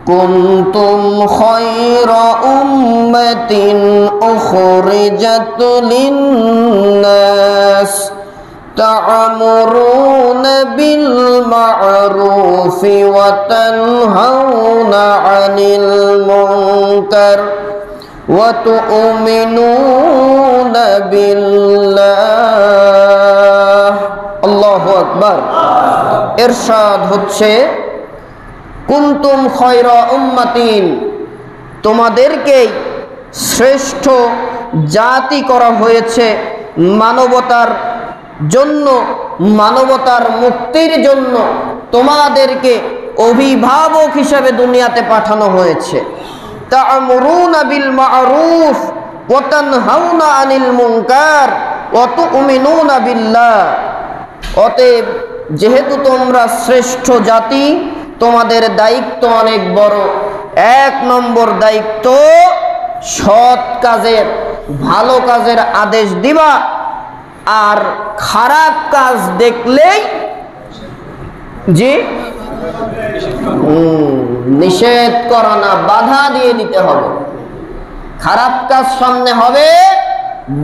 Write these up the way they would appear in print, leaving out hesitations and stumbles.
কুনতুম খায়রা উম্মাতিন উখরিজাত লিন-নাস তা'মুরুনা বিল মা'রুফি ওয়া তানহাউনা 'আনিল মুনকার ওয়া তু'মিনুনা বিল্লাহ। আল্লাহু আকবার। ইরশাদ হচ্ছে কুনতুম খায়রা উম্মাতিন, তোমাদেরকে শ্রেষ্ঠ জাতি করা হয়েছে মানবতার জন্য, মানবতার মুক্তির জন্য তোমাদেরকে অভিভাবক হিসেবে দুনিয়াতে পাঠানো হয়েছে। তা'মুরুনা বিল মা'রুফ ওয়া তানহাউনা আনিল মুনকার ওয়া তু'মিনুনা বিল্লাহ। অতএব যেহেতু তোমরা শ্রেষ্ঠ জাতি, তোমাদের দায়িত্ব অনেক বড়। এক নম্বর দায়িত্ব, সৎ কাজের, ভালো কাজের আদেশ দিবা, আর খারাপ কাজ দেখলেই নিষেধ করা না, বাধা দিয়ে দিতে হবে। খারাপ কাজ সামনে হবে,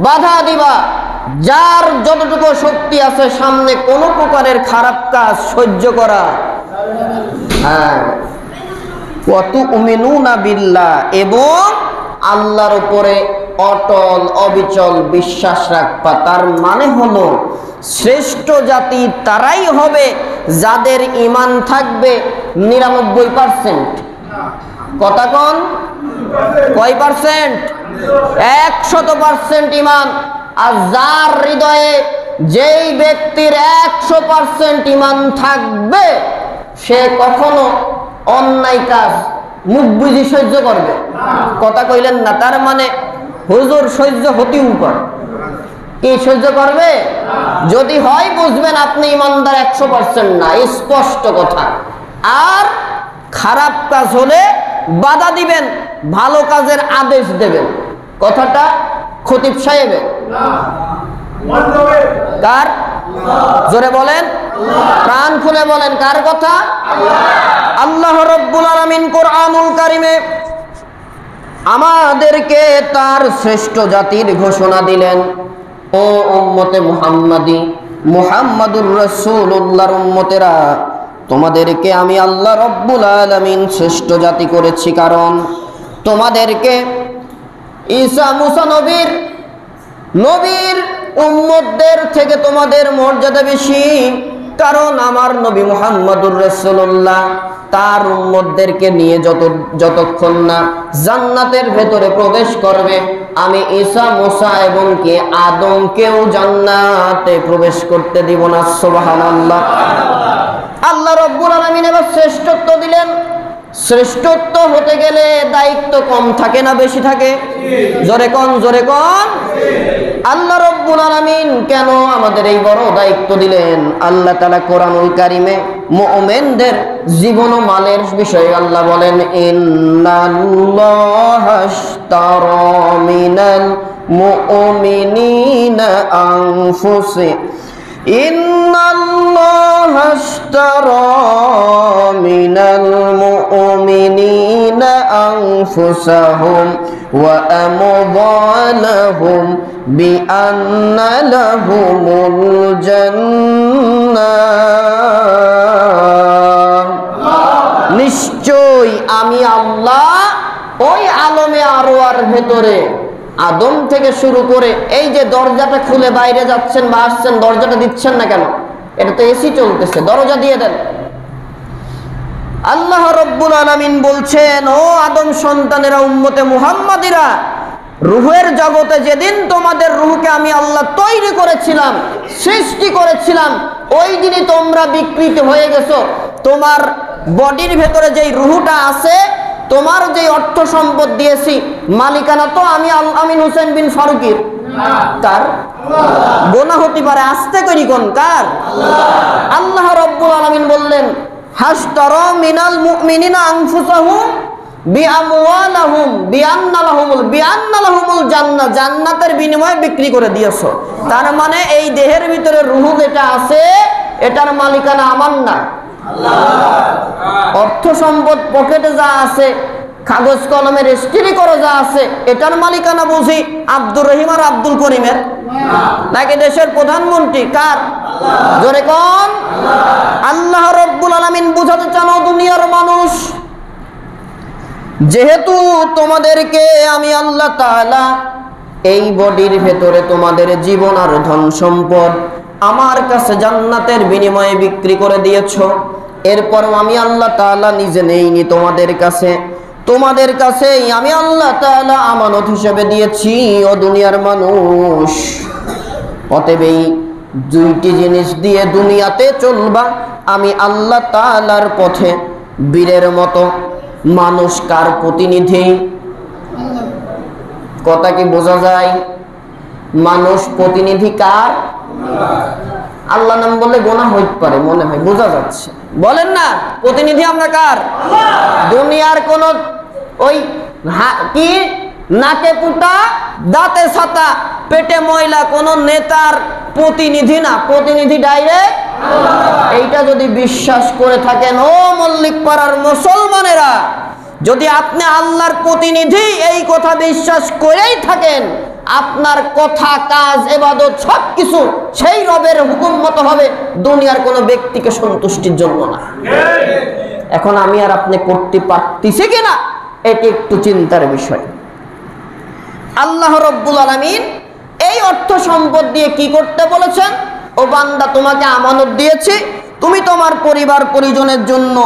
বাধা দিবা। যার যতটুকু শক্তি আছে সামনে কোনো প্রকারের খারাপ কাজ সহ্য করা। হ্যাঁ, ওয়া তু'মিনুনা বিল্লাহ, এবং আল্লাহর উপরে অটল অবিচল বিশ্বাস রাখবা। তার মানে হলো শ্রেষ্ঠ জাতি তারাই হবে যাদের ঈমান থাকবে 99%। কথা কোন? কয় পার্সেন্ট? 100% ঈমান। আর যার হৃদয়ে যেই ব্যক্তির 100% ঈমান থাকবে, সে কখনো অন্যায় কাজ মুখ বুঝি সহ্য করবে। কথা কইলেন না? তার মানে হুজুর সহ্য হতেও পারে, কি সহ্য করবে? যদি হয় বুঝবেন আপনি ইমানদার 100% না, স্পষ্ট কথা। আর খারাপ কাজ হলে বাধা দিবেন, ভালো কাজের আদেশ দেবেন। কথাটা খতিব সাহেবের? কার? জোরে বলেন, প্রাণ খুলে বলেন, কার কথা? আল্লাহ রাব্বুল আলামিন কোরআনুল কারীমে আমাদেরকে তার শ্রেষ্ঠ জাতির ঘোষণা দিলেন। ও উম্মতে মুহাম্মাদি, মুহাম্মাদুর রাসূলুল্লাহর উম্মতেরা, তোমাদেরকে আমি আল্লাহ রাব্বুল আলামিন শ্রেষ্ঠ জাতি করেছি, কারণ তোমাদেরকে ঈসা মুসা নবীর উম্মতদের থেকে তোমাদের মর্যাদা বেশি। কারণ আমার নবী মুহাম্মাদুর রাসূলুল্লাহ তার উম্মতদেরকে নিয়ে যতক্ষণ না জান্নাতের ভেতরে প্রবেশ করবে, আমি ঈসা মুসা এবং কে আদমকেও জান্নাতে প্রবেশ করতে দিব না। সুবহানাল্লাহ। আল্লাহ রাব্বুল আলামিন এবার শ্রেষ্ঠত্ব দিলেন। শ্রেষ্ঠত্ব হতে গেলে দায়িত্ব কম থাকে না বেশি থাকে? জোরে কোন, জোরে কোন। আল্লাহ রাব্বুল আলামিন কেন আমাদের এই বড় দায়িত্ব দিলেন? আল্লাহ তাআলা কোরআনুল কারীমে মুমিনদের জীবন ও মালের বিষয়ে আল্লাহ বলেন, ইন্নাল্লাহা আশতারা মিনাল মুমিনিনা আনফুসাহুম ইন্নাল্লাহা আশতারা মিনাল মুমিনিনা আনফুসাহুম ওয়া আমওয়ালাহুম বিআন্না লাহুমুল জান্নাহ। নিশ্চয় আমি আল্লাহ ওই আলমে আরওয়ার ভেতরে আদম থেকে শুরু করে এই যে দরজাটা খুলে বাইরে যাচ্ছেন বা আসছেন, দরজাটা দিচ্ছেন না কেন? এটা তো এসি চলতেছে, দরজা দিয়ে দেন। আল্লাহ রাব্বুল আলামিন বলছেন, ও আদম সন্তানেরা, উম্মতে মুহাম্মাদিরা, রূহের জগতে যেদিন তোমাদের রূহকে আমি আল্লাহ তৈরি করেছিলাম, সৃষ্টি করেছিলাম, ওই দিনই তোমরা বিকৃত হয়ে গেছো। তোমার বডির ভেতরে যেই রূহটা আছে, তোমার যে অর্থ সম্পদ দিয়েছি, মালিকানা তো আমি আল আমিন হোসেন বিন ফারুকের। কার? গোনা হতে পারে, আস্তে করি কোন কার? আল্লাহ রাব্বুল আলামিন বললেন, হাশতারা মিনাল মুমিনিনা আনফুসাহুম বিআমওয়ালাহুম বিআন্না লাহুমুল জান্নাহ, জান্নাতের বিনিময়ে বিক্রি করে দিয়েছো। তার মানে এই দেহের ভিতরে রূহ যেটা আছে, এটার মালিকানা আমার না, অর্থ সম্পদ পকেটে যা আছে, কাগজ কলমে রেজিস্ট্রি করে যা আছে, এটার মালিকানা বুঝি আব্দুর রহিম আর আব্দুল করিমের নাকি দেশের প্রধানমন্ত্রী? কার? জোরে কোন? আল্লাহ রাব্বুল আলামিন বুঝাতে চান দুনিয়ার মানুষ, যেহেতু তোমাদেরকে আমি আল্লাহ তাআলা এই বডির ভেতরে তোমাদের জীবন আর ধন সম্পদ আমার কাছে জান্নাতের বিনিময়ে বিক্রি করে দিয়েছো, এরপর আমি আল্লাহ তাআলা নিজে নেইনি তোমাদের কাছে আমি আল্লাহ তাআলা আমানত হিসেবে দিয়েছি ও দুনিয়ার মানুষ। অতএব এই দুইটি জিনিস দিয়ে দুনিয়াতে চলবা, আমি আল্লাহ তাআলার পথে বীরের মতো। মানুষ কার প্রতিনিধি? কথা কি বোঝা যায়? মানুষ প্রতিনিধি কার? আল্লাহ নাম বললে গোনা হইতে পারে, মনে হয় বোঝা যাচ্ছে। বলেন না, প্রতিনিধি আমরা কার? দুনিয়ার কোন ওই কি নাকে পুটা দাঁতে ছাতা পেটে ময়লা কোন নেতার প্রতিনিধি না, প্রতিনিধি ডাইরেক্ট। এইটা যদি বিশ্বাস করে থাকেন ও মল্লিক পাড়ার মুসলমানেরা, যদি আপনি আল্লাহর প্রতিনিধি এই কথা বিশ্বাস করেই থাকেন, আপনার কথা কাজ ইবাদত সবকিছু সেই রবের হুকুম মতো হবে, দুনিয়ার কোনো ব্যক্তিকে সন্তুষ্টির জন্য না। এখন আমি আর আপনি করতে পারতেছি কিনা এটি একটু চিন্তার বিষয়। আল্লাহ রাব্বুল আলামিন এই অর্থ সম্পদ দিয়ে কি করতে বলেছেন? ও বান্দা, তোমাকে আমানত দিয়েছি, তুমি তোমার পরিবার পরিজনের জন্য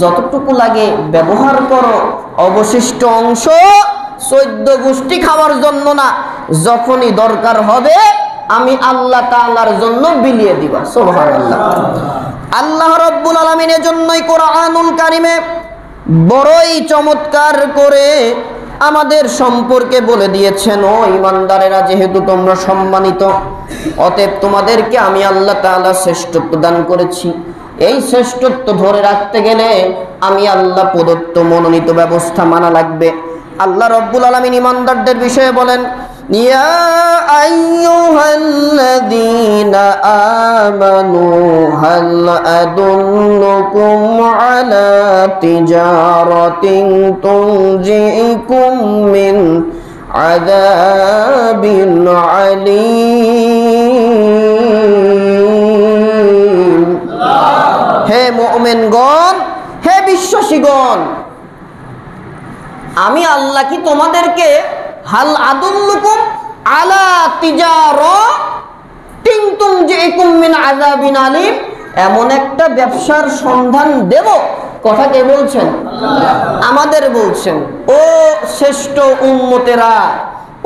যতটুকু লাগে ব্যবহার করো, অবশিষ্ট অংশ 14 গোষ্ঠী খাওয়ার জন্য না, যখনই দরকার হবে আমি আল্লাহ তাআলার জন্য বিলিয়ে দিবা। সুবহানাল্লাহ। আল্লাহ রাব্বুল আলামিনের জন্যই কোরআনুল কারীমে বড়ই চমৎকার করে আমাদের সম্পর্কে বলে দিয়েছেন, ও ঈমানদারেরা, যেহেতু তোমরা সম্মানিত, অতএব তোমাদেরকে আমি আল্লাহ তাআলা শ্রেষ্ঠত্ব দান করেছি। এই শ্রেষ্ঠত্ব ধরে রাখতে গেলে আমি আল্লাহ প্রদত্ত মনোনীত ব্যবস্থা মানা লাগবে। আল্লাহ রাব্বুল আলামিন ঈমানদারদের বিষয়ে বলেন, ইয়া আইয়ুহাল্লাযীনা আমানু হাল আদুল্লুকুম আলা তিজারাতিন তুনজিকুম মিন আযাবিন আলীম। হে মুমিনগণ, হে বিশ্বাসীগণ, আমি আল্লাহ কি তোমাদেরকে হাল আদুল্লুকুম আলা তিজারাতিন তুনজিকুম মিন আযাবিন আলীম, এমন একটা ব্যবসার সন্ধান দেব? কথা কে বলছেন? আমাদের বলছেন। ও শ্রেষ্ঠ উম্মতেরা,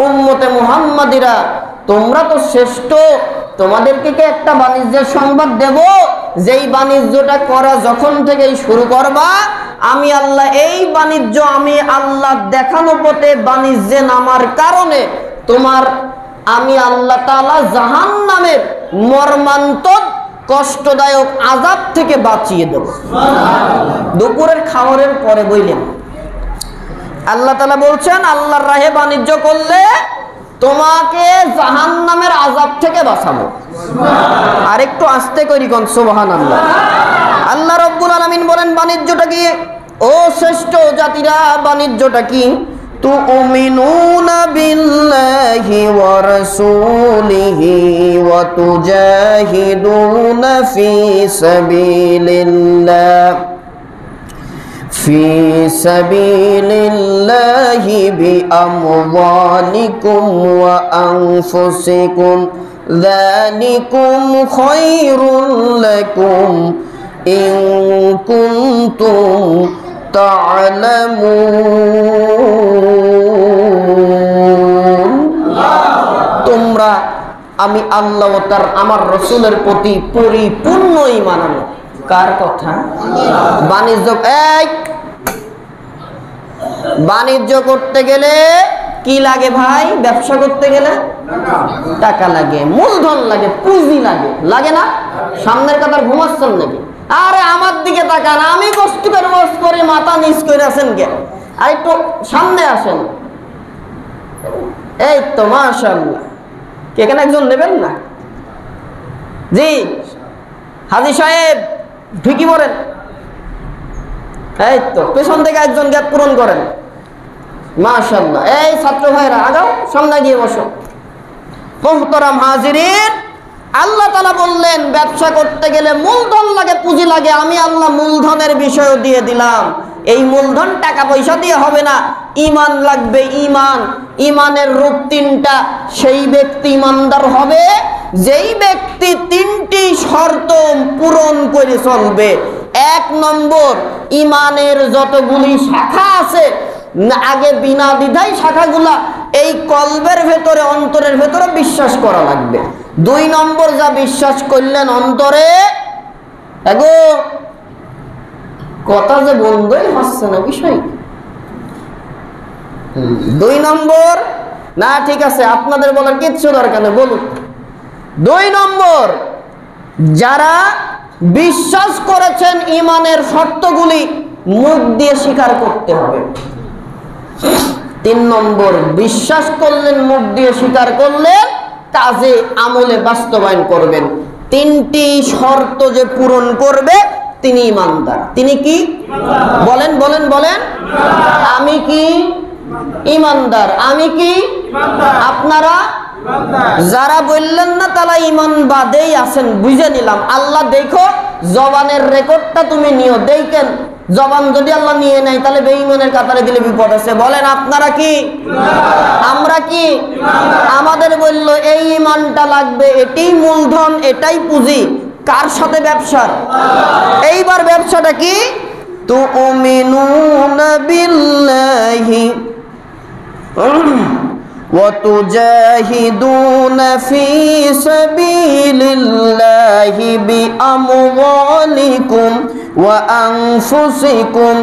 উম্মতে মুহাম্মাদিরা, তোমরা তো শ্রেষ্ঠ, তোমাদেরকে কি একটা বাণিজ্যের সংবাদ দেব, যেই বাণিজ্যটা করা যখন থেকেই শুরু করবা, আমি আল্লাহ এই বাণিজ্য আমি আল্লাহ দেখানো পথে বাণিজ্যে নামার কারণে তোমার আমি আল্লাহ তাআলা জাহান্নামের মর্মান্তিক কষ্টদায়ক আযাব থেকে বাঁচিয়ে দেব। দুপুরের খাবারের পরে বললেন আল্লাহ তাআলা বলছেন, আল্লাহর রাহে বাণিজ্য করলে তোমাকে জাহান্নামের আযাব থেকে বাঁচাবো। আর একটু আস্তে করি কোন সুবহানাল্লাহ। আল্লাহ রাব্বুল আলামিন বলেন, বাণিজ্যটা কি? ও শ্রেষ্ঠ জাতিরা, বাণিজ্যটা কি? তুমিনুনা বিল্লাহি ওয়া রাসূলিহি ওয়া তুজাহিদুনা ফি সাবিলিল্লাহি বিআমওয়ালিকুম ওয়া আনফুসিকুম যালিকুম খায়রুল লাকুম ইন কুনতুম তা'লামুন। তোমরা আমি আল্লাহ ও তার আমার রাসূলের প্রতি পরিপূর্ণ ঈমান আনো। কার কথা? বাণিজ্য করতে গেলে কি লাগে ভাই? ব্যবসা করতে গেলে টাকা লাগে, মূলধন লাগে, পুঁজি লাগে, লাগে না? সামনের কাতার ঘুমাচ্ছেন নাকি? আরে আমার দিকে তাকান, আমি কষ্ট করে ওয়াজ করে মাথা নিচ করে আছেন কে? আর একটু সামনে আসেন। এই তো মাশাআল্লাহ, এখানে একজন নেবেন না? জি হাজী সাহেব, ঠিকই বলেন? এই তো পেছন থেকে একজন গ্যাপ পূরণ করেন। মাশাআল্লাহ। এই ছাত্র ভাইরা আগাও, সামনে গিয়ে বসো। মুহতারাম হাজিরিন, আল্লাহ তাআলা বললেন ব্যবসা করতে গেলে মূলধন লাগে, পুঁজি লাগে। আমি আল্লাহ মূলধনের বিষয়ও দিয়ে দিলাম। এই মূলধন টাকা পয়সা দিয়ে হবে না, ঈমান লাগবে। ঈমান, ঈমানের রূপ তিনটা। সেই ব্যক্তি ঈমানদার হবে যেই ব্যক্তি তিনটি শর্ত পূরণ করে চলবে। 1 নম্বর, ঈমানের যতগুলি শাখা আছে আগে বিনা দ্বিধায় শাখাগুলা এই কলবের ভেতরে, অন্তরের ভেতরে বিশ্বাস করা লাগবে। 2 নম্বর, যা বিশ্বাস করলেন অন্তরে, এগো কথা যে বন্ধই হচ্ছে না বিষয়। 2 নম্বর, না ঠিক আছে আপনাদের বলার কিচ্ছু দরকার নেই, বলুন। 2 নম্বর, যারা বিশ্বাস করেছেন ঈমানের শর্তগুলি মুখ দিয়ে স্বীকার করতে হবে। 3 নম্বর, বিশ্বাস করলেন, মুখ দিয়ে স্বীকার করলেন, কাজে আমলে বাস্তবায়ন করবেন। 3টি শর্ত যে পূরণ করবে তিনি ঈমানদার। তিনি কি? বলেন বলেন বলেন। আমি কি? ঈমানদার। আমি কি? আপনারা যারা বললেন না তারা ঈমান বাদেই আছেন, বুঝে নিলাম। আল্লাহ দেখো জবানের রেকর্ডটা তুমি নিও, দেখেন জবান যদি আল্লাহ নিয়ে নেয় তাহলে বেঈমানের কাতারে দিলে বিপদ আছে। বলেন আপনারা কি? আমরা কি? আমাদের বলল এই ঈমানটা লাগবে, এটাই মূলধন, এটাই পুঁজি। কার সাথে? ব্যবসার। এইবার ব্যবসাটা কি? তুমিনুনা বিল্লাহি ওয়া তুজাহিদুনা ফি সাবিলিল্লাহি বিআমওয়ালিকুম ওয়া আনফুসিকুম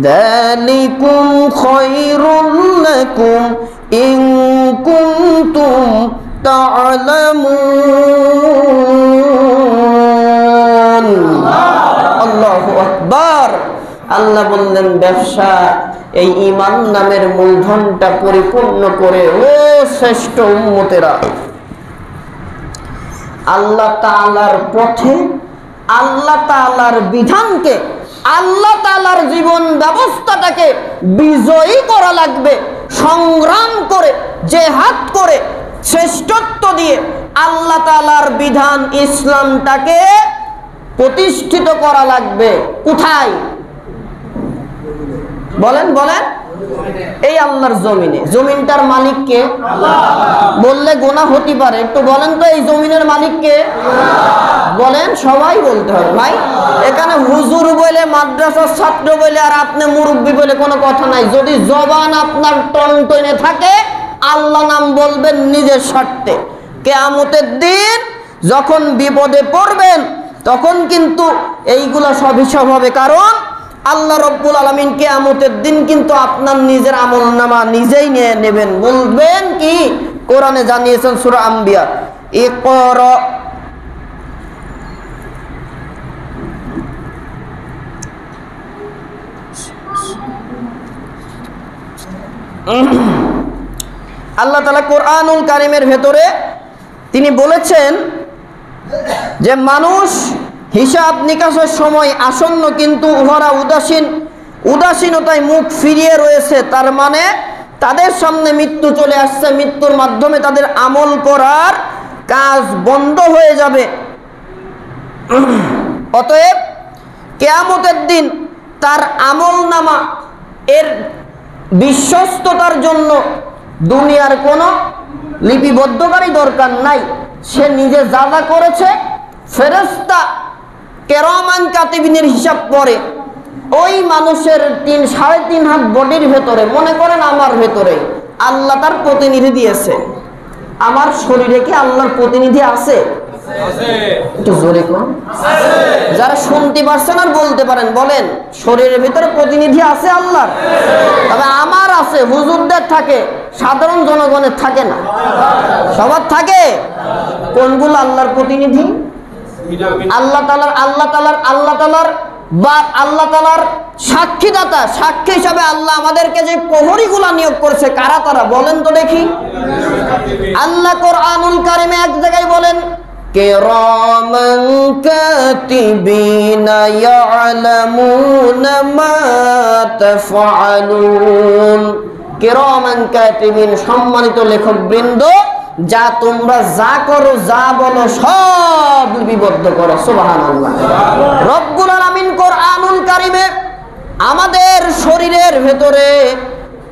যালিকুম খায়রুল লাকুম ইন কুনতুম তা'লামুন। আল্লাহু আকবার। আল্লাহ বললেন ব্যবসা এই ঈমান নামের মূলধনটা পরিপূর্ণ করে, ও শ্রেষ্ঠ উম্মতেরা, আল্লাহ তাআলার পথে, আল্লাহ তাআলার বিধানকে, আল্লাহ তাআলার জীবন ব্যবস্থাটাকে বিজয়ী করা লাগবে। সংগ্রাম করে, জিহাদ করে, শ্রেষ্ঠত্ব দিয়ে আল্লাহ তাআলার বিধান ইসলামটাকে প্রতিষ্ঠিত করা লাগবে। কোথায়? বলেন বলেন। এই আল্লাহর জমিনে। জমিনটার মালিক কে? বললে গোনা হতে পারে, একটু বলেন তো এই জমিনের মালিক কে? বলেন, সবাই বলতে হবে ভাই। এখানে হুজুর বলে, মাদ্রাসার ছাত্র বলে, আর আপনি মুরব্বী বলে কোনো কথা নাই। যদি জবান আপনার টনটনে থাকে আল্লাহ নাম বলবেন নিজের স্বার্থে। কিয়ামতের দিন যখন বিপদে পড়বেন তখন কিন্তু এইগুলা সব হিসাব হবে। কারণ আল্লাহ রব্বুল আলামিন কিয়ামতের দিন কিন্তু আপনার নিজের আমলনামা নিজেই নিয়ে নেবেন। বলবেন কি? কোরআনে জানিয়েছেন সূরা আম্বিয়া, ইকরা আল্লাহ তাআলা কোরআনুল কারীমের ভেতরে তিনি বলেছেন যে মানুষ হিসাব নিকাশের সময় আসন্ন, কিন্তু উহারা উদাসীনতায় মুখ ফিরিয়ে রয়েছে। তার মানে তাদের সামনে মৃত্যু চলে আসছে, মৃত্যুর মাধ্যমে তাদের আমল করার কাজ বন্ধ হয়ে যাবে। অতএব কিয়ামতের দিন তার আমলনামা এর বিশ্বস্ততার জন্য দুনিয়ার কোনো লিপিবদ্ধকারী দরকার নাই। সে নিজে যা যা করেছে ফেরেশতা কেরামান কাতিবিনের হিসাব করে ওই মানুষের 3.5 হাত বডির ভেতরে, মনে করেন আমার ভেতরে আল্লাহ তার প্রতিনিধি দিয়েছে। আমার শরীরে কি আল্লাহর প্রতিনিধি আছে? একটু জোরে কোন, যারা শুনতে পারছেন আর বলতে পারেন বলেন, শরীরের ভিতরে প্রতিনিধি আছে আল্লাহর? তবে আমার আছে, হুজুরদের থাকে, সাধারণ জনগণের থাকে না। সবার থাকে। কোনগুলো আল্লাহর প্রতিনিধি? আল্লাহ তাআলার সাক্ষীদাতা, সাক্ষী হিসাবে আল্লাহ আমাদেরকে যে প্রহরীগুলা নিয়োগ করেছে, কারা তারা বলেন তো দেখি। আল্লাহ কোরআনুল কারীমে এক জায়গায় বলেন কিরামান কাতিবিনা ইয়ালামুনা মা তাফআলুন। কিরামান কাতিবিন, সম্মানিত লেখকবৃন্দ, যা তোমরা যা করো যা বলো সব লিপিবদ্ধ করো। সুবহানাল্লাহ। রব্বুল আলামিন কোরআনুল কারীমে আমাদের শরীরের ভেতরে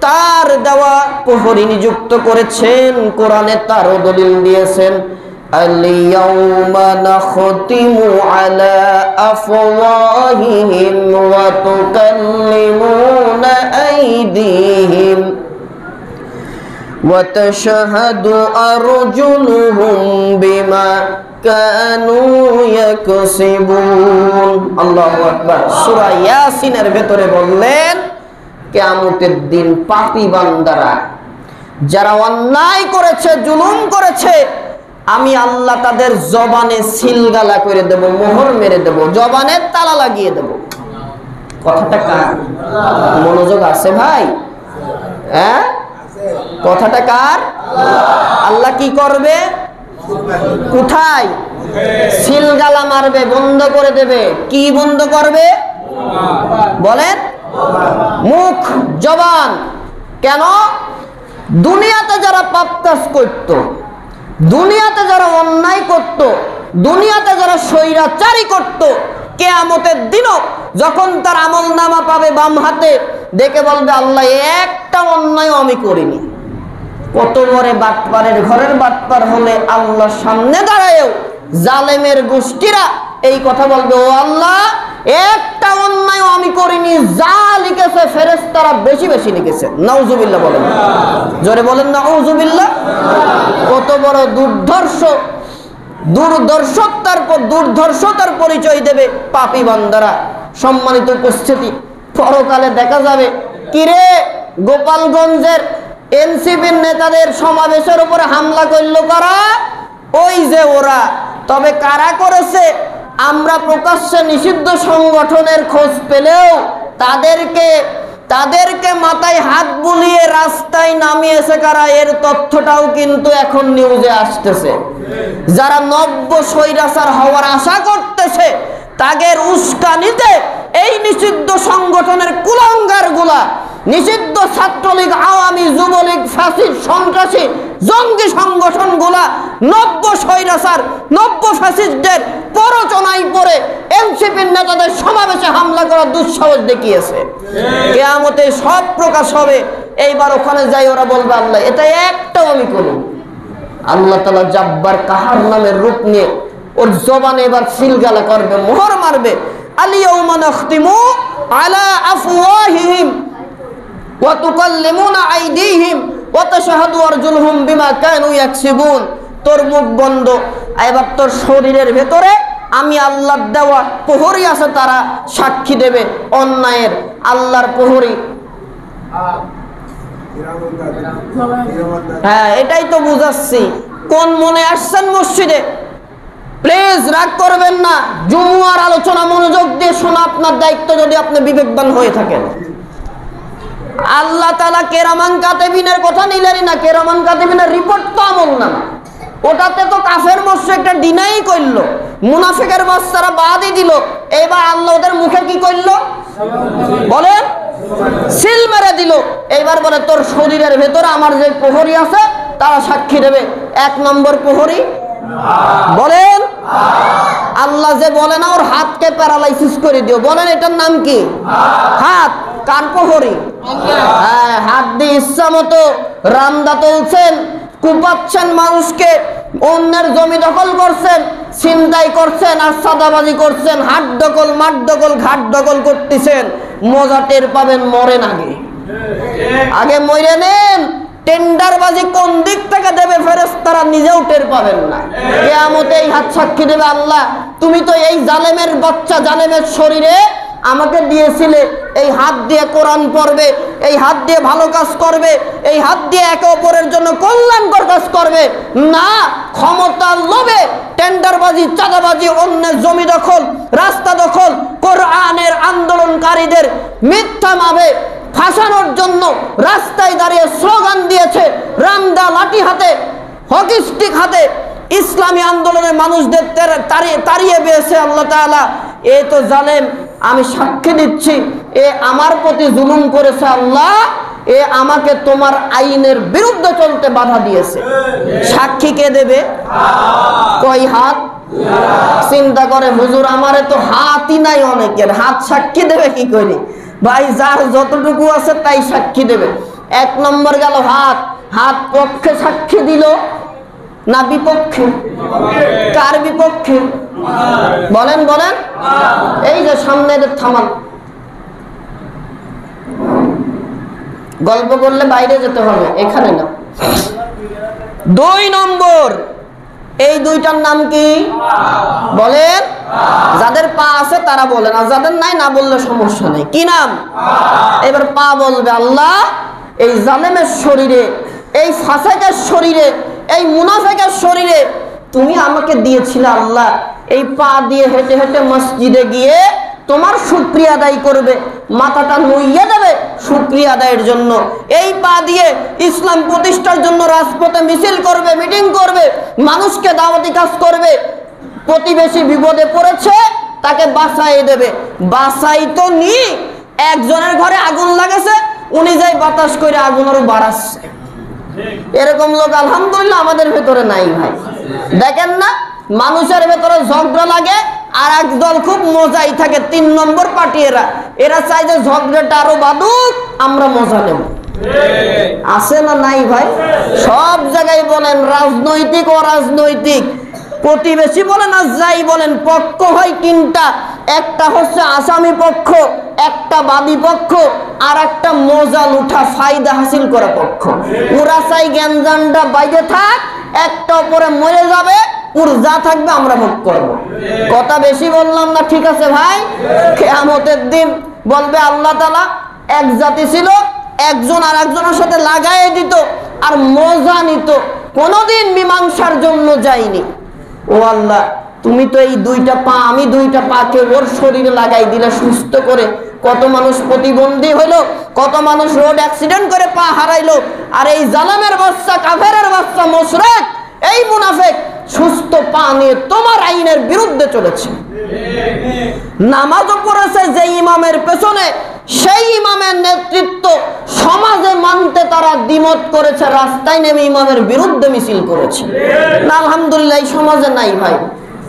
তার দেওয়া প্রহরী নিযুক্ত করেছেন, কোরআনে তারও দলিল দিয়েছেন। আল-ইয়াউমা নাখতিমু আলা আফওয়াহিহিম ওয়া তুকাল্লিমুনা আইদিহিম ওয়া তাশহাদু আরজুলুহুম বিমা কানু ইয়াকসিবুন। আল্লাহু আকবার। সূরা ইয়াসিনের ভেতরে বললেন, কিয়ামতের দিন পাপী বান্দারা যারা অন্যায় করেছে, জুলুম করেছে, আমি আল্লাহ তাদের জবানে সিলগালা করে দেব, মোহর মেরে দেব, জবানে তালা লাগিয়ে দেব। কথাটা কার? মনোযোগ আছে ভাই? হ্যাঁ, কথাটা কার? আল্লাহ কি করবে? কোথায়? সিলগালা মারবে, বন্ধ করে দেবে। কি বন্ধ করবে বলেন? মুখ, জবান। কেন? দুনিয়াতে যারা পাপ কাজ করত, দুনিয়াতে যারা অন্যায় করত, দুনিয়াতে যারা স্বৈরাচারী করত, কিয়ামতের দিনও যখন তার আমলনামা পাবে বাম হাতে, দেখে বলবে আল্লাহ একটা অন্যায় আমি করিনি। কত বড় বাটপারের ঘরের বাটপার হলে আল্লাহর সামনে দাঁড়ায়ও জালেমের গোষ্ঠীরা এই কথা বলবে, ও আল্লাহ একটা অন্যায় আমি করিনি, যা লিখেছে ফেরেশতারা বেশি বেশি লিখেছে। নাউজুবিল্লাহ বলেন, জোরে বলেন নাউজুবিল্লাহ। কত বড় দুর্ধর্ষতার পরিচয় দেবে পাপী বান্দারা। সম্মানিত উপস্থিতি, পরকালে দেখা যাবে, কিরে গোপালগঞ্জের এনসিপির নেতাদের সমাবেশের উপরে হামলা করল কারা? ওই যে ওরা। তবে কারা করেছে আমরা প্রকাশ্যে নিষিদ্ধ সংগঠনের খোঁজ পেলেও তাদেরকে মাথায় হাত বুলিয়ে রাস্তায় নামিয়েছে কারা, এর তথ্যটাও কিন্তু এখন নিউজে আসতেছে। যারা নব্য স্বৈরাচার হওয়ার আশা করতেছে, তাদের উস্কানিতে এই নিষিদ্ধ সংগঠনের কুলাঙ্গারগুলা, নিষিদ্ধ ছাত্রলীগ, আওয়ামী, যুবলীগ, ফ্যাসিস্ট, সন্ত্রাসী, জঙ্গি সংগঠনগুলা নব্য স্বৈরাচার, নব্য ফ্যাসিস্টদের প্ররোচনায় পড়ে এনসিপির নেতাদের সমাবেশে হামলা করার দুঃসাহস দেখিয়েছে। কিয়ামতে সব প্রকাশ হবে। এইবার ওখানে যাই ওরা বলবে আল্লাহ এটা একটাও আমি করি। আল্লাহ তাআলা জাব্বার কাহার নামের রূপ নিয়ে ওর জবানে এবার সিলগালা করবে, মোহর মারবে। আল-ইয়াউমা নাখতিমু আলা আফওয়াহিহিম ওয়া তুকাল্লিমুনা আইদিহিম ওয়া তাশহাদু আরজুলুহুম বিমা কানু ইয়াকসিবুন। তোর মুখ বন্ধ, এবার তোর শরীরের ভেতরে আমি আল্লাহর দেওয়া প্রহরী আছে, তারা সাক্ষী দেবে অন্যায়ের। আল্লাহর প্রহরী, হ্যাঁ এটাই তো বুঝাচ্ছি। কোন মনে আসছেন মসজিদে? প্লিজ রাগ করবেন না, জুমুয়ার আলোচনা মনোযোগ দিয়ে শোনা আপনার দায়িত্ব, যদি আপনি বিবেকবান হয়ে থাকেন। আল্লাহ তাআলা কিরামান কাতিবিনের কথা নিলেনই না। কিরামান কাতিবিনের রিপোর্ট তো আমলনামা, ওটাতে তো কাফের মুশরিকরা ডিনাই করলো, মুনাফিকের বাচ্চারা বাদই দিল। এইবার আল্লাহ ওদের মুখে কি করলো বলেন? সিল মেরে দিল। এইবার বলে তোর শরীরের ভেতরে আমার যে প্রহরী আছে তারা সাক্ষী দেবে। এক নম্বর প্রহরী বলেন আল্লাহ যে বলে না ওর হাতকে প্যারালাইসিস করে দিও, বলেন এটার নাম কি? হাত। কার প্রহরী? হ্যাঁ, হাত দিয়ে ইচ্ছা মতো রামদা তুলছেন, কুপাচ্ছেন মানুষকে, অন্যের জমি দখল করছেন, ছিনতাই করছেন আর সাদাবাজি করছেন, হাট দখল, মাঠ দখল, ঘাট দখল করতেছেন। মজা টের পাবেন মরেন আগে মরে নেন। টেন্ডারবাজি কোন দিক থেকে দেবে ফেরেশতারা নিজেও টের পাবেন না। কিয়ামতে এই হাত সাক্ষী দেবে, আল্লাহ তুমি তো এই জালেমের বাচ্চা, জালেমের শরীরে আমাকে দিয়েছিলে, এই হাত দিয়ে কোরআন পড়বে, এই হাত দিয়ে ভালো কাজ করবে, এই হাত দিয়ে একে অপরের জন্য কল্যাণকর কাজ করবে না। ক্ষমতার লোভে টেন্ডারবাজি, চাঁদাবাজি, অন্যের জমি দখল, রাস্তা দখল, কোরআনের আন্দোলনকারীদের মিথ্যা ভাবে ফাঁসানোর জন্য রাস্তায় দাঁড়িয়ে স্লোগান দিয়েছে, রামদা লাঠি হাতে, হকি স্টিক হাতে, ইসলামী আন্দোলনের মানুষদের তাড়িয়ে দিয়েছে আল্লাহ তাআলা। এ তো জালেম, আমি সাক্ষী দিচ্ছি এ আমার প্রতি জুলুম করেছে আল্লাহ, এ আমাকে তোমার আইনের বিরুদ্ধে চলতে বাধা দিয়েছে। সাক্ষী কে দেবে? কয় হাত? চিন্তা করে হুজুর আমারে তো হাতই নাই, অনেকের হাত সাক্ষী দেবে কি করে? ভাই যার যতটুকু আছে তাই সাক্ষী দেবে। 1 নম্বর গেল হাত। হাত পক্ষে সাক্ষী দিল না বিপক্ষে? কার বিপক্ষে? বলেন বলেন। এই যে সামনে থামান, গল্প করলে বাইরে যেতে হবে, এখানে না। 2 নম্বর, এই দুইটার নাম কি বলেন? যাদের পা আছে তারা বলেন, আর যাদের নাই না বললে সমস্যা নেই। কি নাম? এবার পা বলবে আল্লাহ এই জালেমের শরীরে, এই ফাসিকের শরীরে, এই মুনাফিকের শরীরে তুমি আমাকে দিয়েছিলে আল্লাহ, এই পা দিয়ে হেঁটে হেঁটে মসজিদে গিয়ে তোমার শুকরিয়া আদায় করবে, মাথাটা নুইয়ে দেবে শুকরিয়া আদায়ের জন্য। এই পা দিয়ে ইসলাম প্রতিষ্ঠার জন্য রাজপথে মিছিল করবে, মিটিং করবে, মানুষকে দাওয়াতি কাজ করবে। প্রতিবেশী বিপদে পড়েছে তাকে বাঁচাই দেবে। বাঁচাই তো নি, একজনের ঘরে আগুন লাগেছে, উনি যাই বাতাস করে আগুন আরো বাড়াচ্ছে। এরকম লোক আলহামদুলিল্লাহ আমাদের ভেতরে নাই ভাই। দেখেন না, মানুষের ভেতরে ঝগড়া লাগে আর এক দল খুব মজাই থাকে, 3 নম্বর পার্টি। এরা চাই যে ঝগড়াটা আরো বাদুক, আমরা মজা নেব। আছে না নাই ভাই? সব জায়গায় বলেন, রাজনৈতিক অরাজনৈতিক, প্রতিবেশী বলেন আর যাই বলেন, পক্ষ হয় 3টা। একটা হচ্ছে আসামি পক্ষ, একটা বাদী পক্ষ, আর একটা মজা লুঠা ফায়দা হাসিল করা পক্ষ। ওরা চাই গ্যাঞ্জামটা বাইরে থাক, একটা উপরে মরে যাবে, ওর যা থাকবে আমরা ভোগ করবো। কথা বেশি বললাম না? ঠিক আছে ভাই। কিয়ামতের দিন বলবে আল্লাহ তাআলা এক জাতি ছিল, একজন আর একজনের সাথে লাগাই দিত আর মজা নিত, কোনোদিন মীমাংসার জন্য যায়নি। ও আল্লাহ, তুমি তো এই 2টা পা, আমি 2টা পাকে ওর শরীরে লাগাই দিলে সুস্থ করে। কত মানুষ প্রতিবন্ধী হইলো, কত মানুষ রোড অ্যাক্সিডেন্ট করে পা হারাইলো, আর এই জালেমের বাচ্চা, কাফেরের বাচ্চা, মুশরিক, এই মুনাফিক সুস্থ পা নিয়ে তোমার আইনের বিরুদ্ধে চলেছে। নামাজও পড়েছে যে ইমামের পেছনে, সেই ইমামের নেতৃত্ব সমাজে মানতে তারা দ্বিমত করেছে, রাস্তায় নেমে ইমামের বিরুদ্ধে মিছিল করেছে। না আলহামদুলিল্লাহ এই সমাজে নাই ভাই,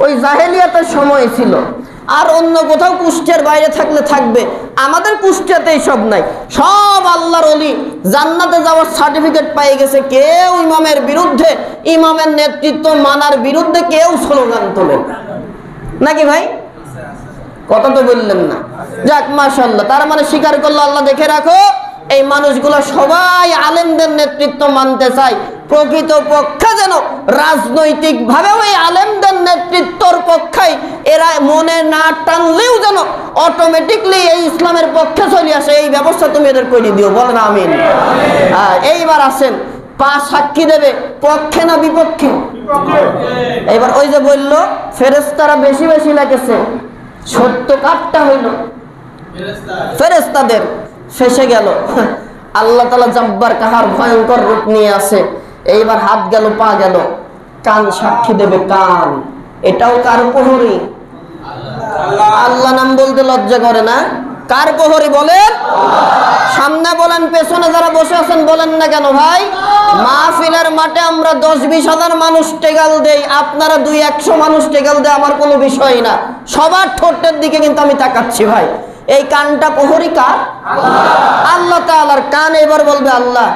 ওই জাহেলিয়াতের সময় ছিল। আর অন্য কোথাও কুষ্টিয়ার বাইরে থাকলে থাকবে, আমাদের কুষ্টিয়াতে সব নাই। সব আল্লাহর ওলি জান্নাতে যাওয়ার সার্টিফিকেট পেয়ে গেছে। কেউ ইমামের বিরুদ্ধে, ইমামের নেতৃত্ব মানার বিরুদ্ধে কেউ স্লোগান তোলে নাকি ভাই? কথা তো বললেন না। যাক মাশাআল্লাহ, তার মানে স্বীকার করলো আল্লাহ দেখে রাখো, এই মানুষগুলো সবাই আলেমদের নেতৃত্ব মানতে চায়। প্রকৃত পক্ষে যেন রাজনৈতিক ভাবে ওই আলেমদের নেতৃত্বর পক্ষে এরা মনে না টানলেও যেন অটোমেটিকলি এই ইসলামের পক্ষে চলে আসে, এই ব্যবস্থা তুমি এদের করে দিও। বলেন আমিন। এইবার আসেন, পা সাক্ষী দেবে পক্ষে না বিপক্ষে? এবার ওই যে বললো ফেরেশতারা বেশি বেশি লাগেছে, সত্য কাটটা হইল ফেরেশতাদের, ফেসে গেল। আল্লাহ তাআলা জব্বার কাহার ভয়ঙ্কর রূপ নিয়ে আসে। এইবার হাত গেল, পা গেল, কান সাক্ষী দেবে। কান এটাও কার প্রহরী? আল্লাহ নাম বলতে লজ্জা করে না? কার প্রহরী বলেন? সামনে বলেন, পেছনে যারা বসে আছেন বলেন না কেন ভাই? মাহফিলের মাঠে আমরা 10-20 হাজার মানুষ টেগাল দেই, আপনারা 200-100 মানুষ টেগাল দেয়, আমার কোনো বিষয় না। সবার ঠোঁটের দিকে কিন্তু আমি তাকাচ্ছি ভাই। এই কানটা প্রহরী কার? আল্লাহ তাআলার কান। এবার বলবে আল্লাহ